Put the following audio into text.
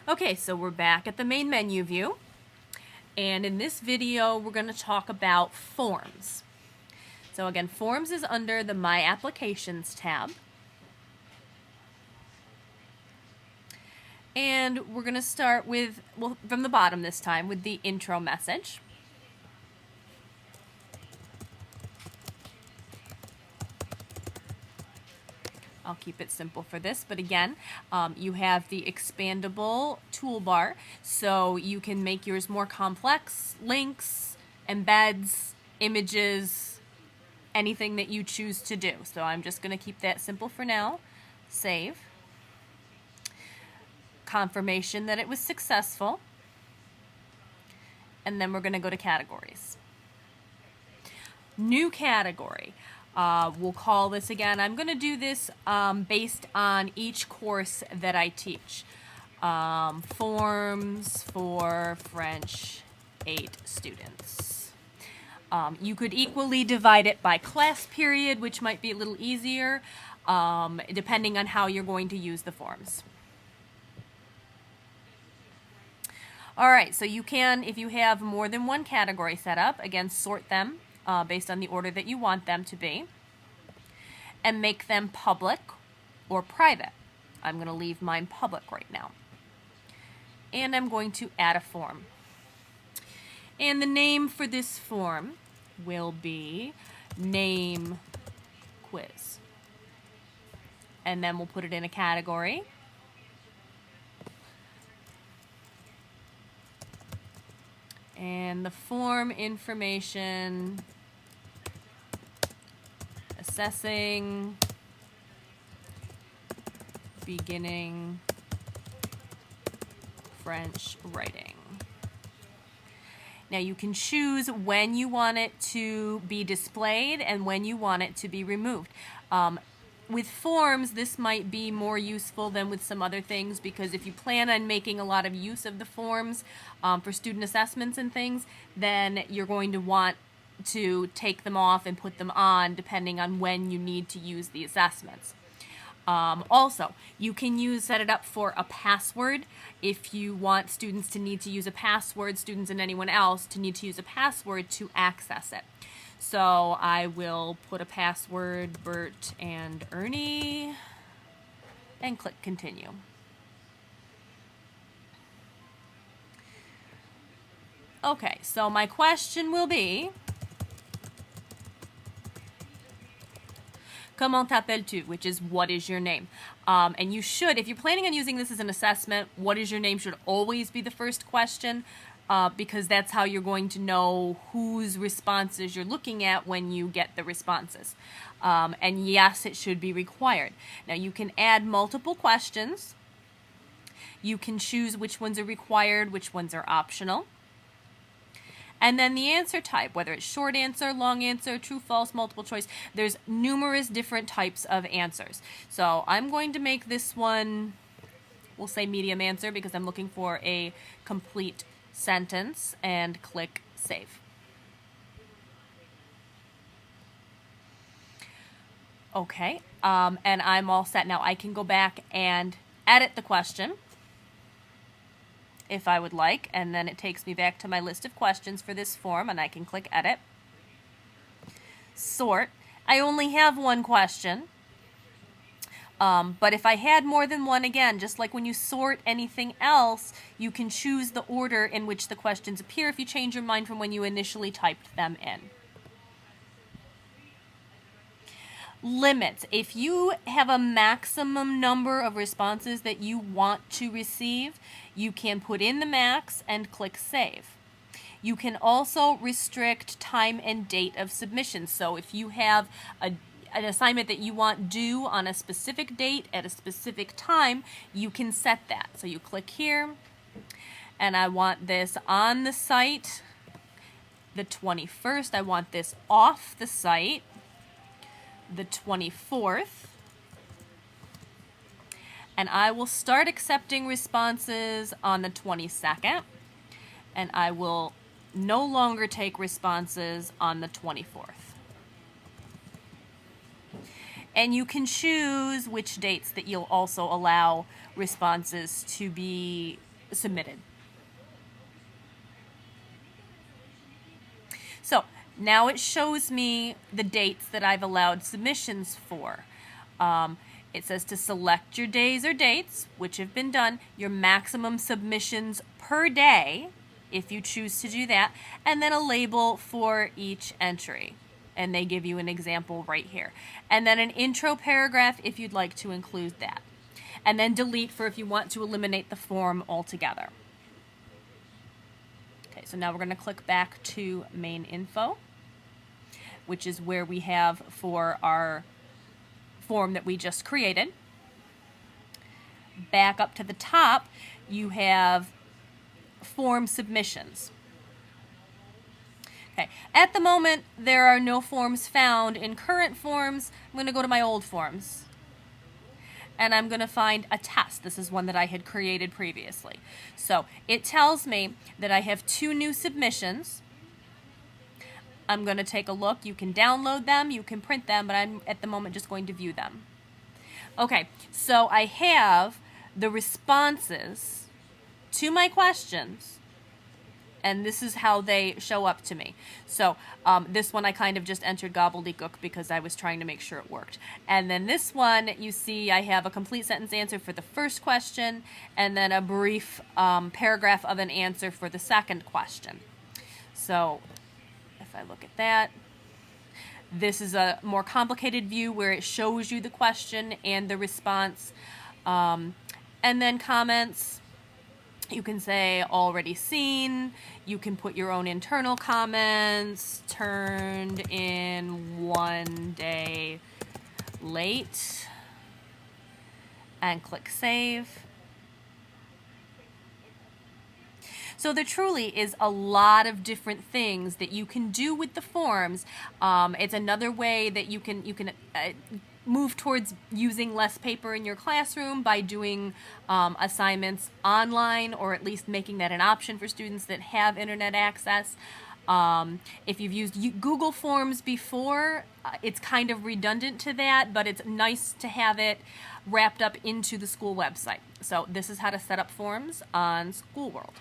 Okay, so we're back at the main menu view, and in this video we're going to talk about forms. So again, forms is under the My Applications tab, and we're going to start with, well, from the bottom this time, with the intro message. I'll keep it simple for this, but again, you have the expandable toolbar, so you can make yours more complex, links, embeds, images, anything that you choose to do. So I'm just going to keep that simple for now. Save. Confirmation that it was successful. And then we're going to go to categories. New category. We'll call this again. I'm going to do this based on each course that I teach. Forms for French 8 students. You could equally divide it by class period, which might be a little easier, depending on how you're going to use the forms. All right, so you can, if you have more than one category set up, again, sort them based on the order that you want them to be, and make them public or private. I'm going to leave mine public right now. And I'm going to add a form. And the name for this form will be Name Quiz. And then we'll put it in a category. And the form information, assessing, beginning, French writing. Now you can choose when you want it to be displayed and when you want it to be removed. With forms, this might be more useful than with some other things, because if you plan on making a lot of use of the forms for student assessments and things, then you're going to want to take them off and put them on depending on when you need to use the assessments. Also, you can set it up for a password if you want students to need to use a password, students and anyone else to need to use a password to access it. So I will put a password, Bert and Ernie, and click continue. Okay, so my question will be, comment t'appelles-tu, which is what is your name? And you should, if you're planning on using this as an assessment, what is your name should always be the first question, because that's how you're going to know whose responses you're looking at when you get the responses. And yes, it should be required. Now you can add multiple questions. You can choose which ones are required, which ones are optional. And then the answer type, whether it's short answer, long answer, true, false, multiple choice, there's numerous different types of answers. So I'm going to make this one, we'll say medium answer, because I'm looking for a complete sentence, and click save. Okay, and I'm all set now. I can go back and edit the question if I would like, and then it takes me back to my list of questions for this form, and I can click edit. Sort. I only have one question, but if I had more than one, again, just like when you sort anything else, you can choose the order in which the questions appear if you change your mind from when you initially typed them in. Limits. If you have a maximum number of responses that you want to receive, you can put in the max and click save. You can also restrict time and date of submission. So if you have an assignment that you want due on a specific date at a specific time, you can set that. So you click here, and I want this on the site the 21st. I want this off the site the 24th. And I will start accepting responses on the 22nd. And I will no longer take responses on the 24th. And you can choose which dates that you'll also allow responses to be submitted. So now it shows me the dates that I've allowed submissions for. It says to select your days or dates, which have been done, your maximum submissions per day, if you choose to do that, and then a label for each entry. And they give you an example right here. And then an intro paragraph if you'd like to include that. And then delete for if you want to eliminate the form altogether. Okay, so now we're going to click back to main info, which is where we have for our form that we just created. Back up to the top, you have form submissions. Okay, at the moment, there are no forms found in current forms. I'm going to go to my old forms. And I'm going to find a test. This is one that I had created previously. So it tells me that I have 2 new submissions. I'm going to take a look. You can download them, you can print them, but I'm at the moment just going to view them. Okay, so I have the responses to my questions, and this is how they show up to me. So this one I kind of just entered gobbledygook because I was trying to make sure it worked. And then this one, you see I have a complete sentence answer for the first question, and then a brief paragraph of an answer for the second question. So if I look at that, this is a more complicated view where it shows you the question and the response. And then comments, you can say already seen. You can put your own internal comments, turned in 1 day late, and click save. So there truly is a lot of different things that you can do with the forms. It's another way that you can move towards using less paper in your classroom by doing assignments online, or at least making that an option for students that have internet access. If you've used Google Forms before, it's kind of redundant to that, but it's nice to have it wrapped up into the school website. So this is how to set up forms on School World.